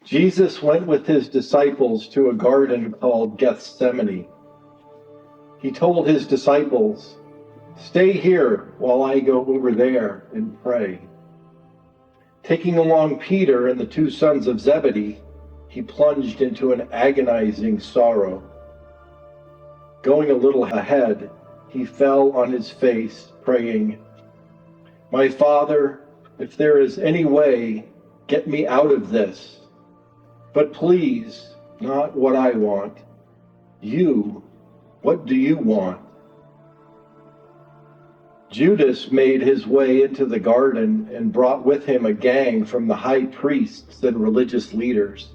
Jesus went with his disciples to a garden called Gethsemane. He told his disciples, "Stay here while I go over there and pray." Taking along Peter and the two sons of Zebedee, he plunged into an agonizing sorrow. Going a little ahead, he fell on his face, praying, "My Father, if there is any way, get me out of this. But please, not what I want. What do you want?" Judas made his way into the garden and brought with him a gang from the high priests and religious leaders.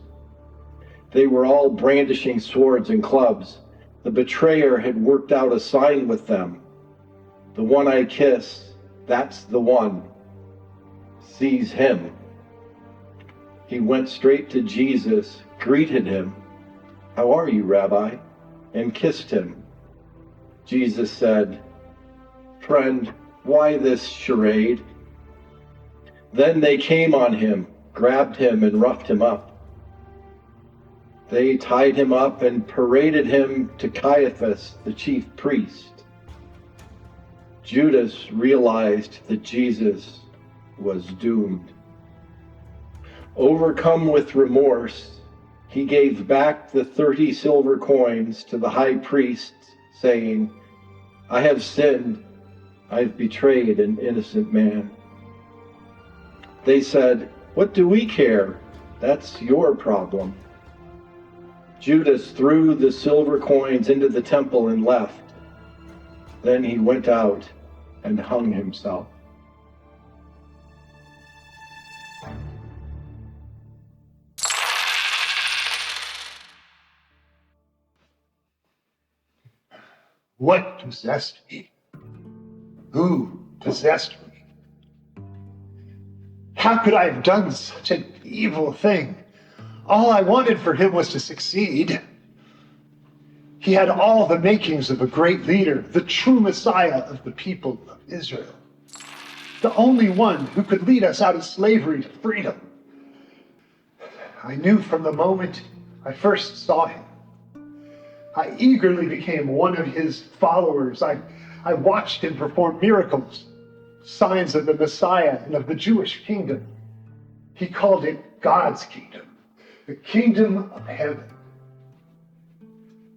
They were all brandishing swords and clubs. The betrayer had worked out a sign with them. "The one I kiss, that's the one. Seize him." He went straight to Jesus, greeted him, "How are you, Rabbi?" and kissed him. Jesus said, "Friend, why this charade?" Then they came on him, grabbed him, and roughed him up. They tied him up and paraded him to Caiaphas, the chief priest. Judas realized that Jesus was doomed. Overcome with remorse, he gave back the 30 silver coins to the high priest, saying, "I have sinned. I've betrayed an innocent man." They said, "What do we care? That's your problem." Judas threw the silver coins into the temple and left. Then he went out and hung himself. What possessed me? Who possessed me? How could I have done such an evil thing? All I wanted for him was to succeed. He had all the makings of a great leader, the true Messiah of the people of Israel, the only one who could lead us out of slavery to freedom. I knew from the moment I first saw him. I eagerly became one of his followers. I watched him perform miracles, signs of the Messiah and of the Jewish kingdom. He called it God's kingdom, the kingdom of heaven.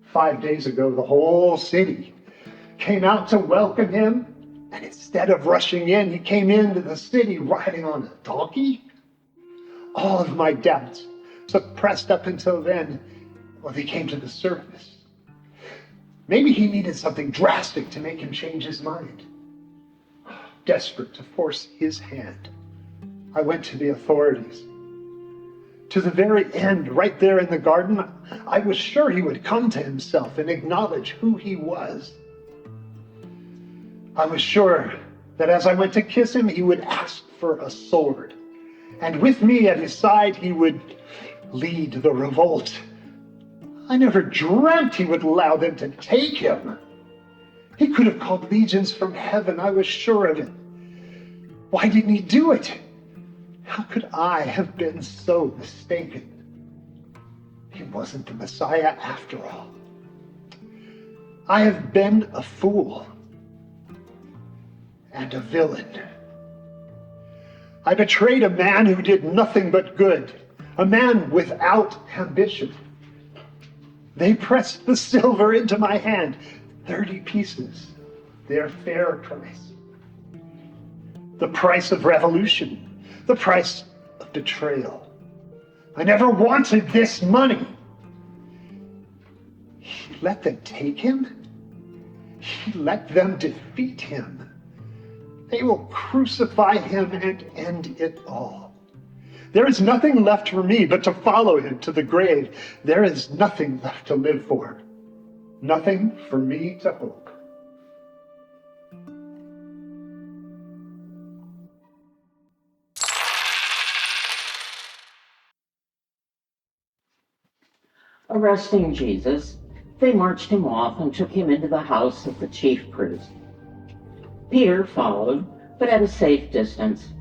5 days ago, the whole city came out to welcome him, and instead of rushing in, he came into the city riding on a donkey. All of my doubts, suppressed up until then, they came to the surface. Maybe he needed something drastic to make him change his mind. Desperate to force his hand, I went to the authorities. To the very end, right there in the garden, I was sure he would come to himself and acknowledge who he was. I was sure that as I went to kiss him, he would ask for a sword. And with me at his side, he would lead the revolt. I never dreamt he would allow them to take him. He could have called legions from heaven, I was sure of it. Why didn't he do it? How could I have been so mistaken? He wasn't the Messiah after all. I have been a fool and a villain. I betrayed a man who did nothing but good, a man without ambition. They pressed the silver into my hand, 30 pieces, their fair price. The price of revolution, the price of betrayal. I never wanted this money. He let them take him. He let them defeat him. They will crucify him and end it all. There is nothing left for me but to follow him to the grave. There is nothing left to live for. Nothing for me to hope. Arresting Jesus, they marched him off and took him into the house of the chief priest. Peter followed, but at a safe distance.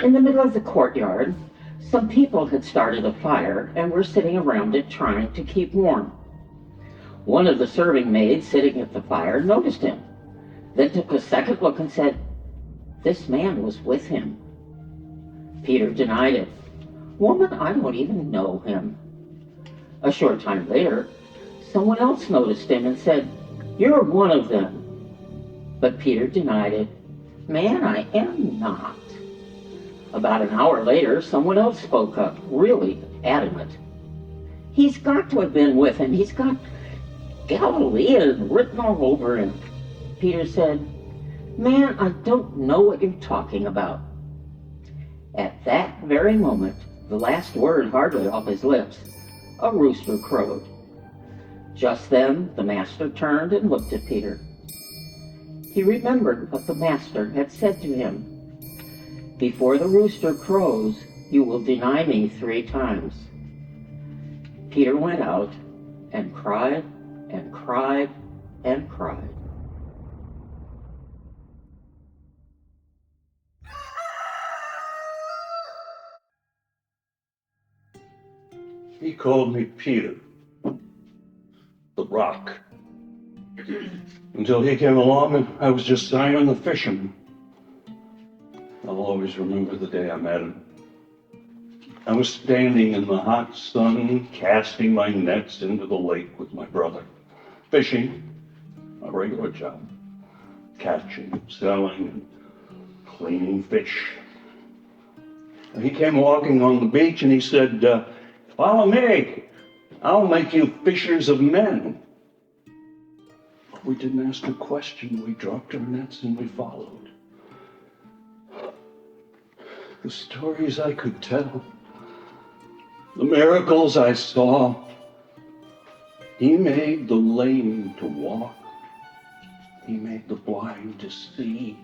In the middle of the courtyard, some people had started a fire and were sitting around it trying to keep warm. One of the serving maids sitting at the fire noticed him, then took a second look and said, "This man was with him." Peter denied it. "Woman, I don't even know him." A short time later, someone else noticed him and said, "You're one of them." But Peter denied it. "Man, I am not." About an hour later, someone else spoke up, really adamant. "He's got to have been with him. He's got Galilean written all over him." Peter said, "Man, I don't know what you're talking about." At that very moment, the last word hardly off his lips, a rooster crowed. Just then, the master turned and looked at Peter. He remembered what the master had said to him. "Before the rooster crows, you will deny me 3 times." Peter went out and cried and cried and cried. He called me Peter, the Rock, until he came along and I was just Simon the fisherman. I'll always remember the day I met him. I was standing in the hot sun, casting my nets into the lake with my brother, fishing, a regular job, catching, selling, and cleaning fish. And he came walking on the beach and he said, "Follow me. I'll make you fishers of men." But we didn't ask a question. We dropped our nets and we followed. The stories I could tell, the miracles I saw. He made the lame to walk. He made the blind to see.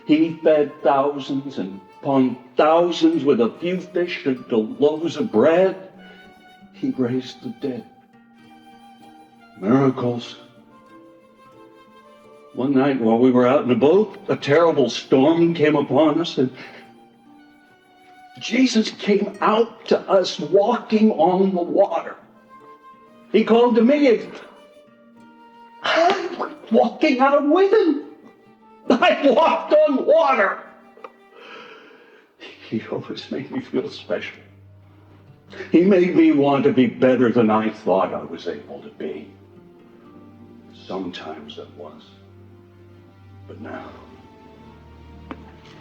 He fed thousands and upon thousands with a few fish and the loaves of bread. He raised the dead. Miracles. One night while we were out in a boat, a terrible storm came upon us and Jesus came out to us walking on the water. He called to me, I was walking out with him. I walked on water. He always made me feel special. He made me want to be better than I thought I was able to be. Sometimes I was. But now,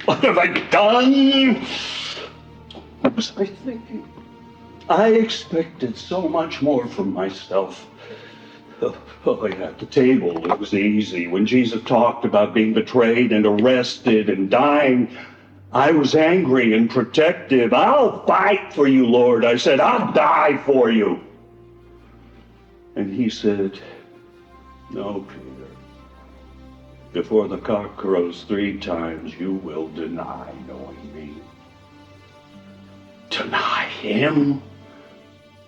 what have I done? What was I thinking? I expected so much more from myself. Oh yeah, at the table, it was easy. When Jesus talked about being betrayed and arrested and dying, I was angry and protective. "I'll fight for you, Lord." I said, "I'll die for you." And he said, "No, Peter. Before the cock crows 3 times, you will deny knowing me." Deny. him.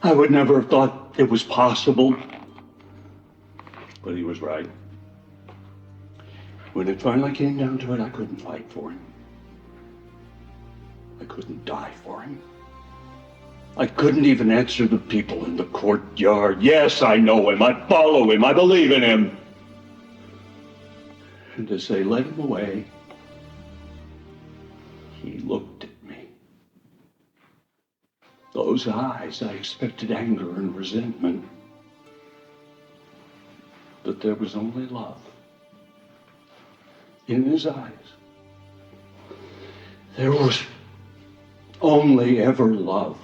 I would never have thought it was possible. But he was right. When it finally came down to it, I couldn't fight for him. I couldn't die for him. I couldn't even answer the people in the courtyard. Yes, I know him. I follow him. I believe in him. And to say, let him away, he looked at me. Those eyes, I expected anger and resentment. But there was only love in his eyes. There was only ever love.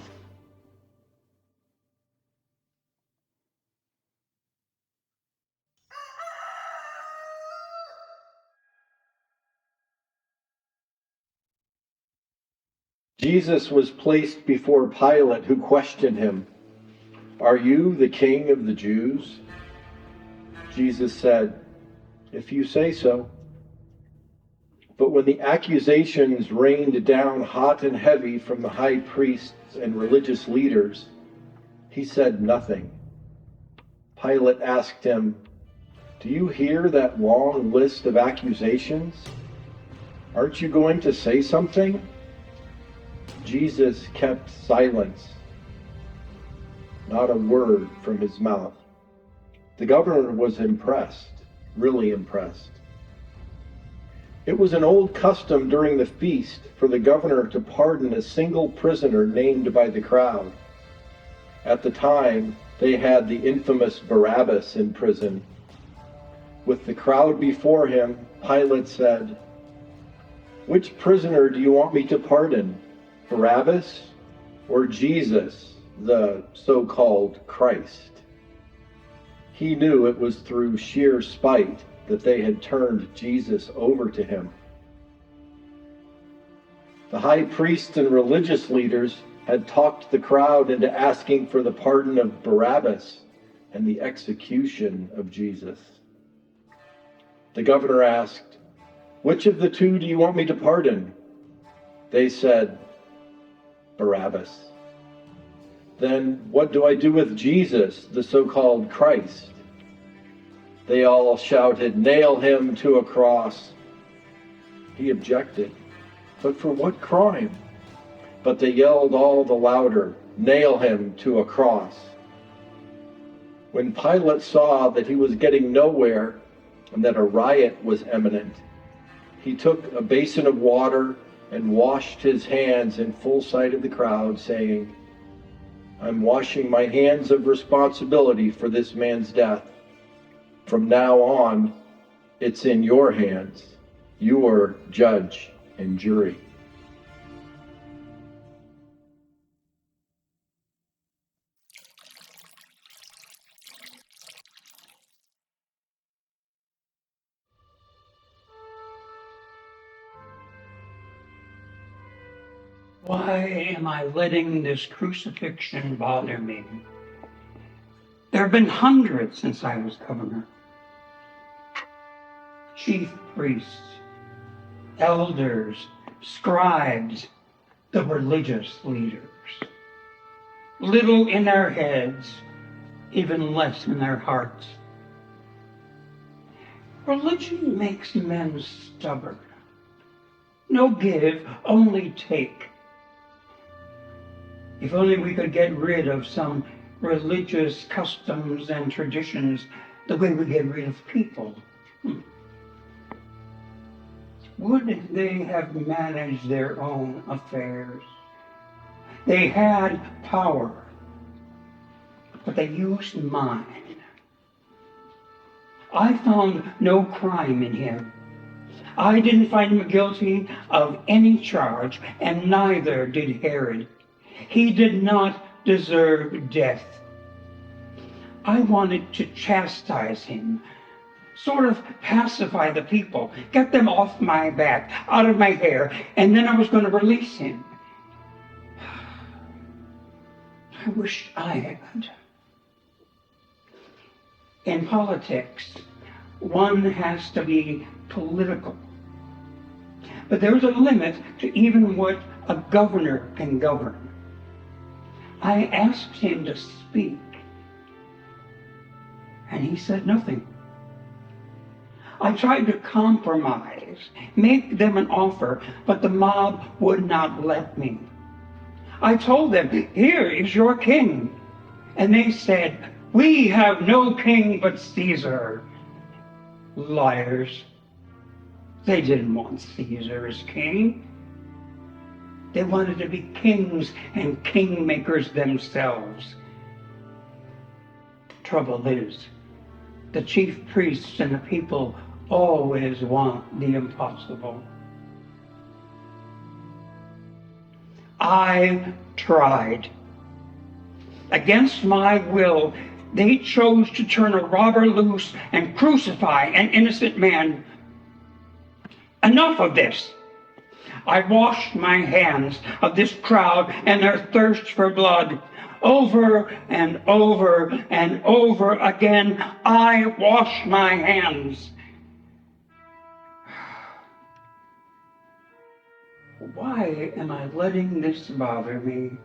Jesus was placed before Pilate, who questioned him, "Are you the king of the Jews?" Jesus said, "If you say so." But when the accusations rained down hot and heavy from the high priests and religious leaders, he said nothing. Pilate asked him, "Do you hear that long list of accusations? Aren't you going to say something?" Jesus kept silence, not a word from his mouth. The governor was impressed, really impressed. It was an old custom during the feast for the governor to pardon a single prisoner named by the crowd. At the time, they had the infamous Barabbas in prison. With the crowd before him, Pilate said, "Which prisoner do you want me to pardon? Barabbas or Jesus, the so-called Christ?" He knew it was through sheer spite that they had turned Jesus over to him. The high priests and religious leaders had talked the crowd into asking for the pardon of Barabbas and the execution of Jesus. The governor asked, "Which of the two do you want me to pardon?" They said, "Barabbas." "Then what do I do with Jesus, the so-called Christ?" They all shouted, "Nail him to a cross." He objected, "But for what crime?" But they yelled all the louder, "Nail him to a cross." When Pilate saw that he was getting nowhere and that a riot was imminent, he took a basin of water and washed his hands in full sight of the crowd, saying, "I'm washing my hands of responsibility for this man's death. From now on, it's in your hands. You are judge and jury." Why am I letting this crucifixion bother me? There have been hundreds since I was governor. Chief priests, elders, scribes, the religious leaders. Little in their heads, even less in their hearts. Religion makes men stubborn. No give, only take. If only we could get rid of some religious customs and traditions the way we get rid of people. Would they have managed their own affairs? They had power, but they used mine. I found no crime in him. I didn't find him guilty of any charge, and neither did Herod. He did not deserve death. I wanted to chastise him, sort of pacify the people, get them off my back, out of my hair, and then I was going to release him. I wish I had. In politics, one has to be political. But there's a limit to even what a governor can govern. I asked him to speak, and he said nothing. I tried to compromise, make them an offer, but the mob would not let me. I told them, "Here is your king." And they said, "We have no king but Caesar." Liars. They didn't want Caesar as king. They wanted to be kings and kingmakers themselves. The trouble is, the chief priests and the people always want the impossible. I tried. Against my will, they chose to turn a robber loose and crucify an innocent man. Enough of this. I washed my hands of this crowd and their thirst for blood. Over and over and over again, I washed my hands. Why am I letting this bother me?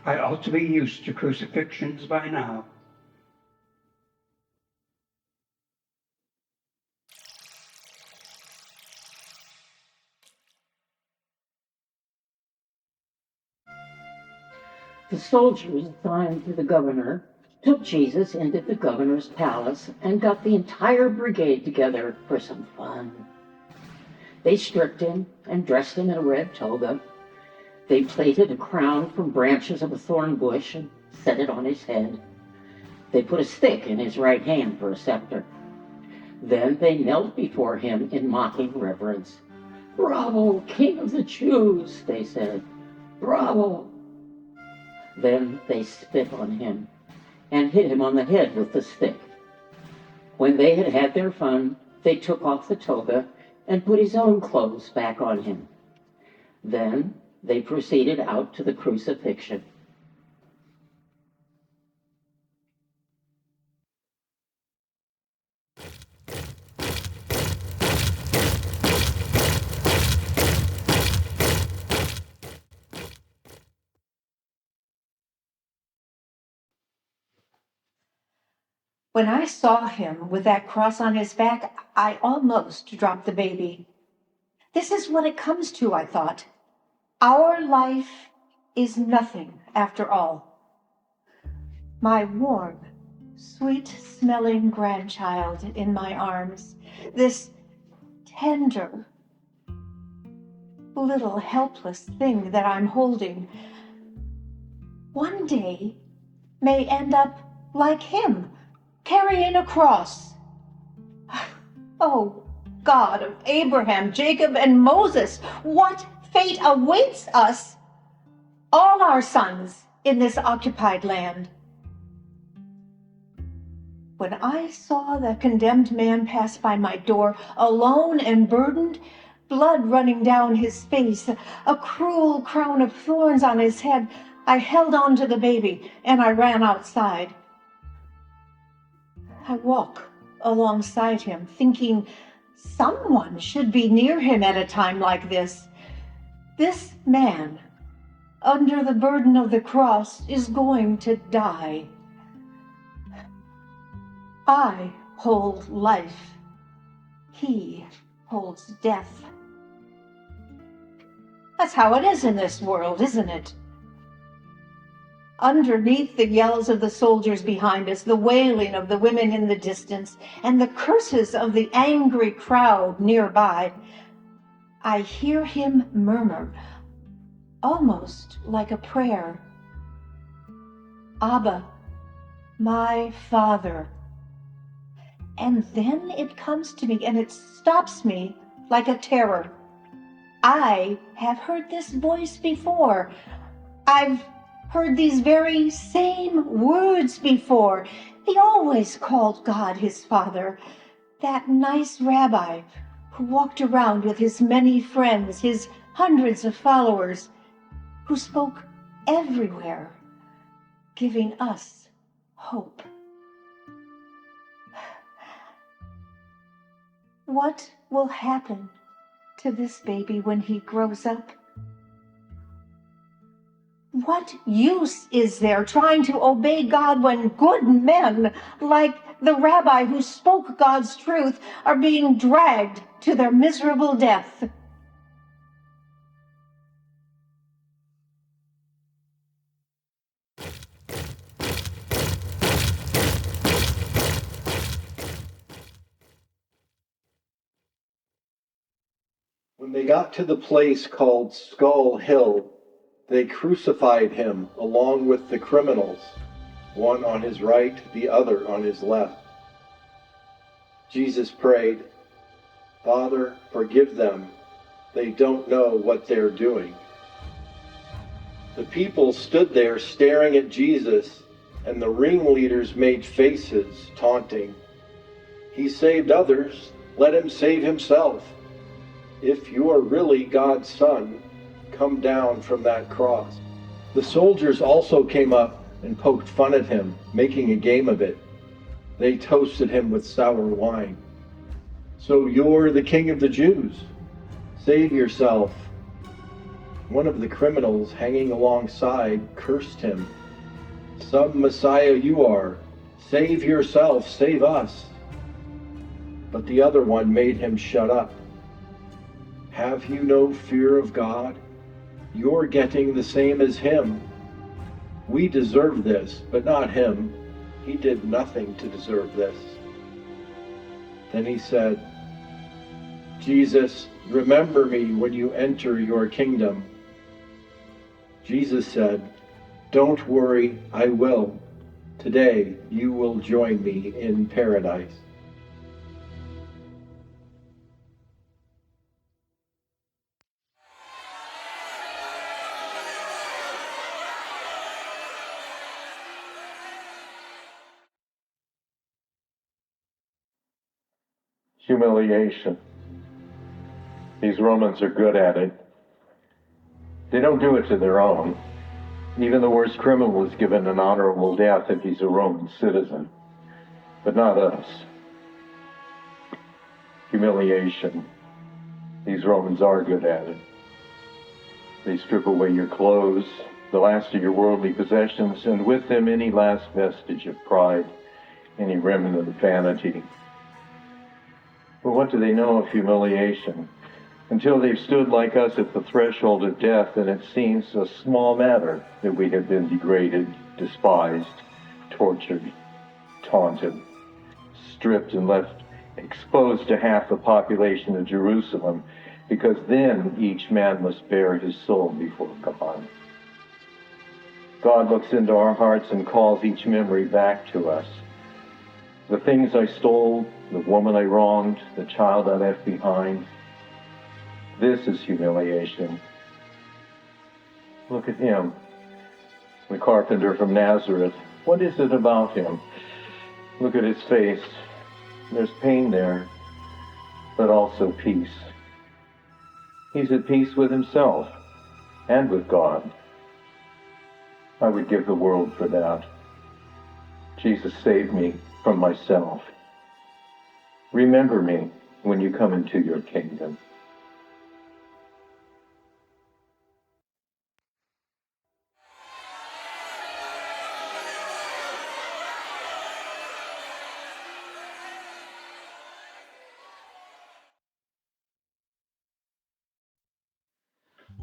I ought to be used to crucifixions by now. The soldiers assigned to the governor took Jesus into the governor's palace and got the entire brigade together for some fun. They stripped him and dressed him in a red toga. They plaited a crown from branches of a thorn bush and set it on his head. They put a stick in his right hand for a scepter. Then they knelt before him in mocking reverence. "Bravo, King of the Jews," they said. "Bravo." Then they spit on him and hit him on the head with the stick. When they had had their fun, they took off the toga and put his own clothes back on him. Then they proceeded out to the crucifixion. When I saw him with that cross on his back, I almost dropped the baby. This is what it comes to, I thought. Our life is nothing after all. My warm, sweet-smelling grandchild in my arms, this tender, little helpless thing that I'm holding, one day may end up like him, carrying a cross. Oh, God of Abraham, Jacob, and Moses, what fate awaits us, all our sons, in this occupied land? When I saw the condemned man pass by my door, alone and burdened, blood running down his face, a cruel crown of thorns on his head, I held on to the baby and I ran outside. I walk alongside him, thinking someone should be near him at a time like this. This man, under the burden of the cross, is going to die. I hold life. He holds death. That's how it is in this world, isn't it? Underneath the yells of the soldiers behind us, the wailing of the women in the distance, and the curses of the angry crowd nearby, I hear him murmur, almost like a prayer. "Abba, my Father." And then it comes to me and it stops me like a terror. I have heard this voice before. I've heard these very same words before. He always called God his Father. That nice rabbi who walked around with his many friends, his hundreds of followers, who spoke everywhere, giving us hope. What will happen to this baby when he grows up? What use is there trying to obey God when good men, like the rabbi who spoke God's truth, are being dragged to their miserable death? When they got to the place called Skull Hill, they crucified him along with the criminals, one on his right, the other on his left. Jesus prayed, "Father, forgive them. They don't know what they're doing." The people stood there staring at Jesus, and the ringleaders made faces, taunting. "He saved others. Let him save himself. If you are really God's son, come down from that cross." The soldiers also came up and poked fun at him, making a game of it. They toasted him with sour wine. "So you're the king of the Jews? Save yourself." One of the criminals hanging alongside cursed him. "Some Messiah you are. Save yourself, save us." But the other one made him shut up. "Have you no fear of God? You're getting the same as him. We deserve this, but not him. He did nothing to deserve this." Then he said, "Jesus, remember me when you enter your kingdom." Jesus said, "Don't worry, I will. Today you will join me in paradise." Humiliation. These Romans are good at it. They don't do it to their own. Even the worst criminal is given an honorable death if he's a Roman citizen. But not us. Humiliation. These Romans are good at it. They strip away your clothes, the last of your worldly possessions, and with them any last vestige of pride, any remnant of vanity. But what do they know of humiliation? Until they've stood like us at the threshold of death, and it seems a small matter that we have been degraded, despised, tortured, taunted, stripped, and left exposed to half the population of Jerusalem, because then each man must bear his soul before God. God looks into our hearts and calls each memory back to us. The things I stole, the woman I wronged, the child I left behind. This is humiliation. Look at him, the carpenter from Nazareth. What is it about him? Look at his face. There's pain there, but also peace. He's at peace with himself and with God. I would give the world for that. Jesus saved me from myself. Remember me when you come into your kingdom.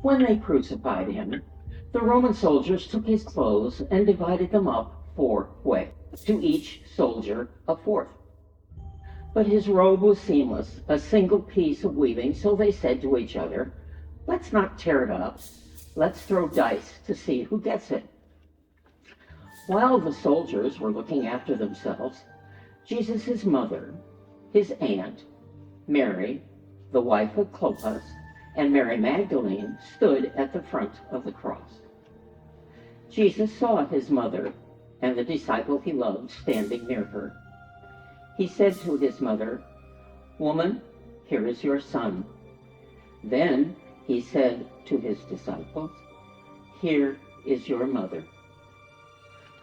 When they crucified him, the Roman soldiers took his clothes and divided them up 4 ways, to each soldier a fourth. But his robe was seamless, a single piece of weaving, so they said to each other, "Let's not tear it up. Let's throw dice to see who gets it." While the soldiers were looking after themselves, Jesus' mother, his aunt, Mary, the wife of Clopas, and Mary Magdalene stood at the front of the cross. Jesus saw his mother and the disciple he loved standing near her. He said to his mother, "Woman, here is your son." Then he said to his disciples, "Here is your mother."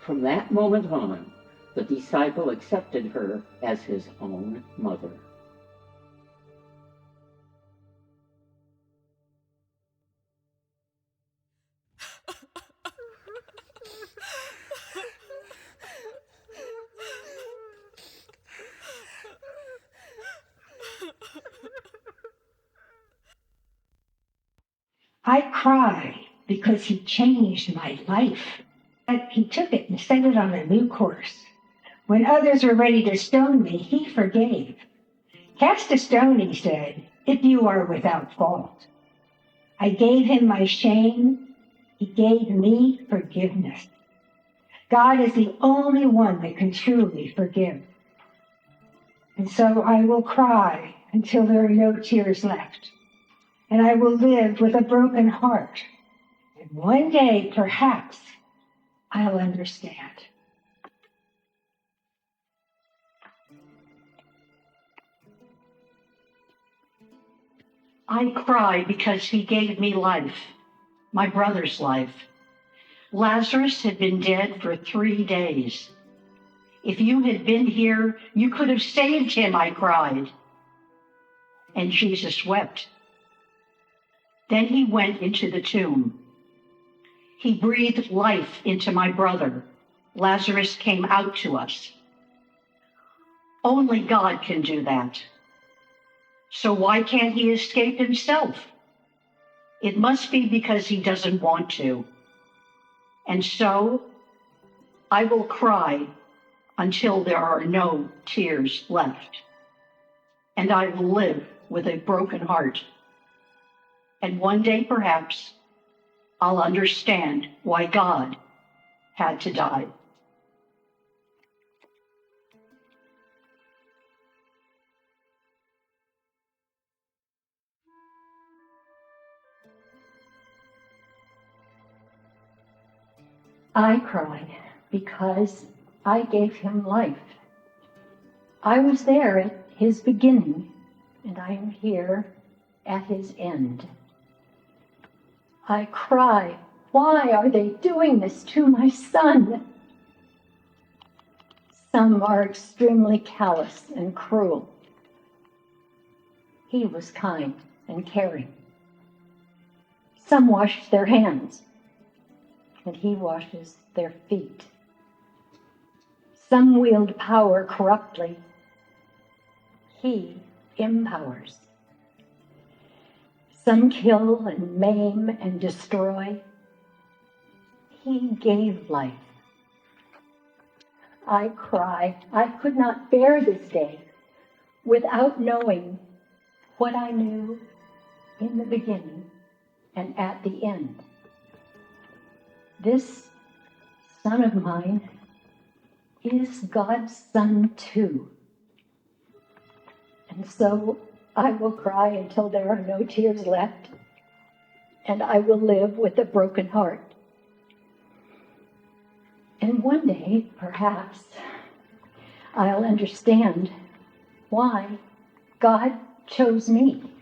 From that moment on, the disciple accepted her as his own mother. I cry because he changed my life. But he took it and set it on a new course. When others were ready to stone me, he forgave. Cast a stone, he said, if you are without fault. I gave him my shame. He gave me forgiveness. God is the only one that can truly forgive. And so I will cry until there are no tears left. And I will live with a broken heart. And one day, perhaps, I'll understand. I cry because he gave me life, my brother's life. Lazarus had been dead for 3 days. If you had been here, you could have saved him, I cried. And Jesus wept. Then he went into the tomb. He breathed life into my brother. Lazarus came out to us. Only God can do that. So why can't he escape himself? It must be because he doesn't want to. And so I will cry until there are no tears left. And I will live with a broken heart. And one day, perhaps, I'll understand why God had to die. I cry because I gave him life. I was there at his beginning, and I am here at his end. I cry, why are they doing this to my son? Some are extremely callous and cruel. He was kind and caring. Some washed their hands, and he washes their feet. Some wield power corruptly. He empowers. Some kill and maim and destroy. He gave life. I cry. I could not bear this day without knowing what I knew in the beginning and at the end. This son of mine is God's son too. And so I will cry until there are no tears left, and I will live with a broken heart. And one day, perhaps, I'll understand why God chose me.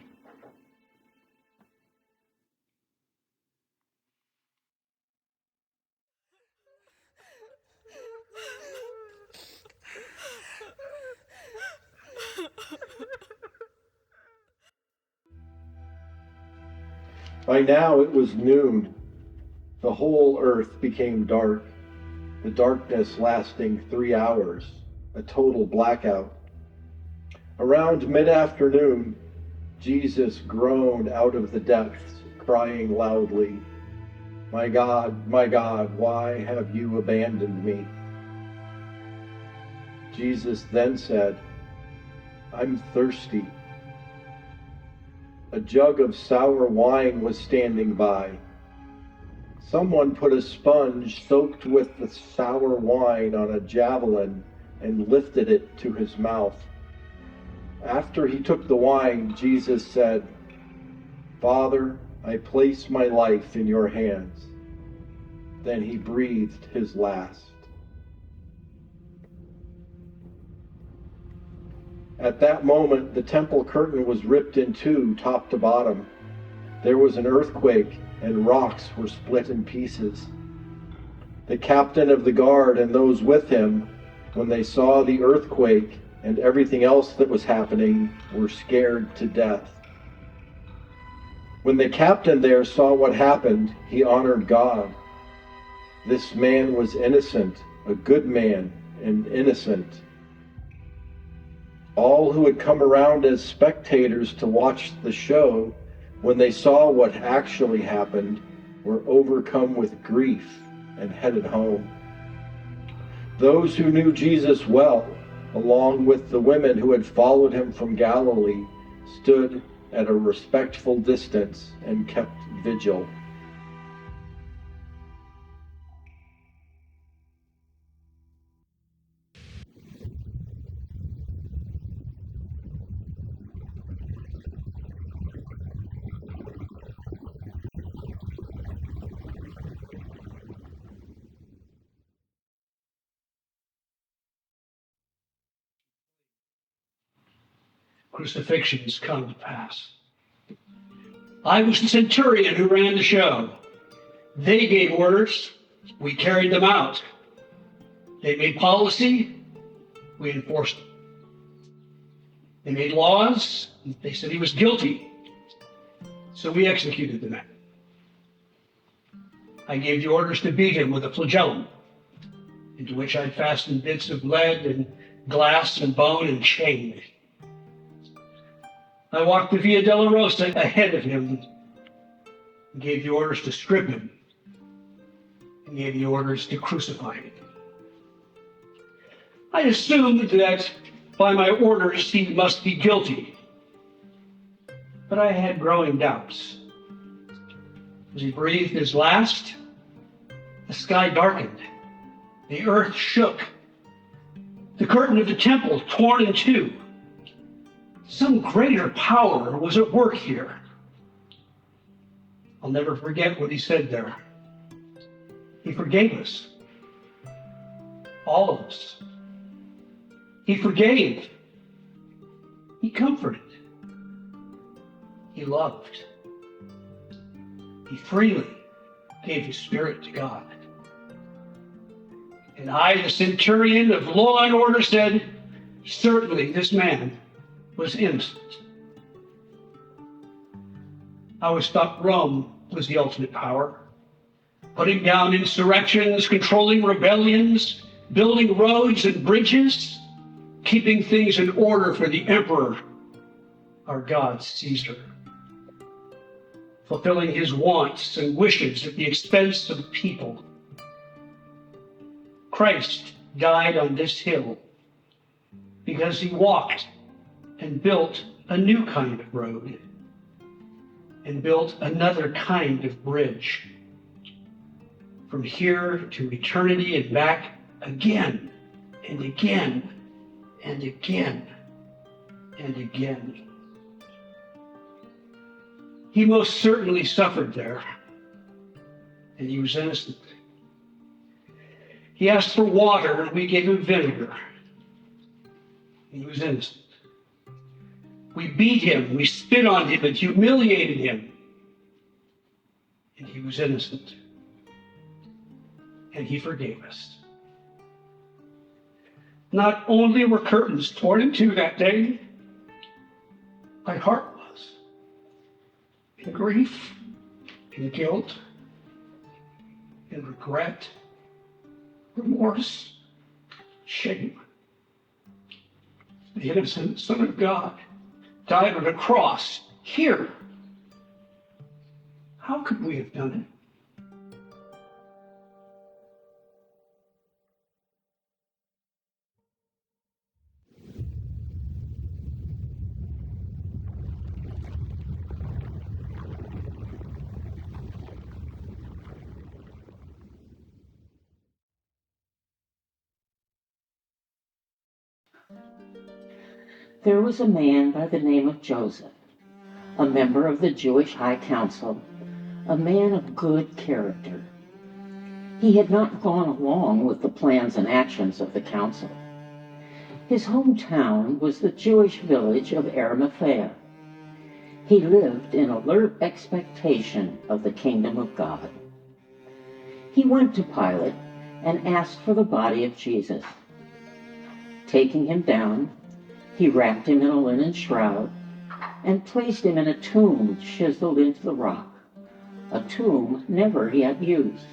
By now it was noon. The whole earth became dark, the darkness lasting 3 hours, a total blackout. Around mid-afternoon, Jesus groaned out of the depths, crying loudly, my God, why have you abandoned me?" Jesus then said, "I'm thirsty." A jug of sour wine was standing by. Someone put a sponge soaked with the sour wine on a javelin and lifted it to his mouth. After he took the wine, Jesus said, "Father, I place my life in your hands." Then he breathed his last. At that moment, the temple curtain was ripped in two, top to bottom. There was an earthquake, and rocks were split in pieces. The captain of the guard and those with him, when they saw the earthquake and everything else that was happening, were scared to death. When the captain there saw what happened, he honored God. This man was innocent, a good man and innocent. All who had come around as spectators to watch the show when they saw what actually happened, were overcome with grief and headed home. Those who knew Jesus well, along with the women who had followed him from Galilee, stood at a respectful distance and kept vigil. Crucifixions come to pass. I was the Centurion who ran the show. They gave orders, we carried them out. They made policy, we enforced it. They made laws, they said he was guilty, so we executed the man. I gave the orders to beat him with a flagellum, into which I'd fastened bits of lead and glass and bone and chain. I walked the Via Dolorosa ahead of him and gave the orders to strip him and gave the orders to crucify him. I assumed that by my orders he must be guilty, but I had growing doubts. As he breathed his last, the sky darkened, the earth shook, the curtain of the temple torn in two. Some greater power was at work here. I'll never forget what he said there. He forgave us. All of us. He forgave. He comforted. He loved. He freely gave his spirit to God. And I, the Centurion of law and order, said, certainly this man was innocent. I always thought Rome was the ultimate power, putting down insurrections, controlling rebellions, building roads and bridges, keeping things in order for the emperor, our God Caesar, fulfilling his wants and wishes at the expense of the people. Christ died on this hill because he walked and built a new kind of road and built another kind of bridge from here to eternity and back again and again and again and again. He most certainly suffered there, and he was innocent. He asked for water, and we gave him vinegar. He was innocent. We beat him, we spit on him, and humiliated him. And he was innocent. And he forgave us. Not only were curtains torn in two that day, my heart was. In grief, in guilt, in regret, remorse, shame. The innocent Son of God died on a cross here. How could we have done it? There was a man by the name of Joseph, a member of the Jewish High Council, a man of good character. He had not gone along with the plans and actions of the council. His hometown was the Jewish village of Arimathea. He lived in alert expectation of the kingdom of God. He went to Pilate and asked for the body of Jesus. Taking him down, he wrapped him in a linen shroud and placed him in a tomb chiseled into the rock, a tomb never yet used.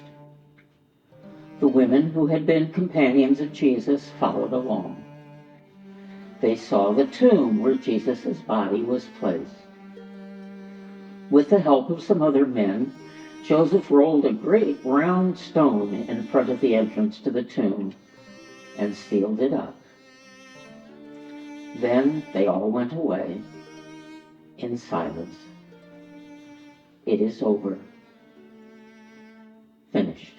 The women who had been companions of Jesus followed along. They saw the tomb where Jesus' body was placed. With the help of some other men, Joseph rolled a great round stone in front of the entrance to the tomb and sealed it up. Then they all went away in silence. It is over. Finished.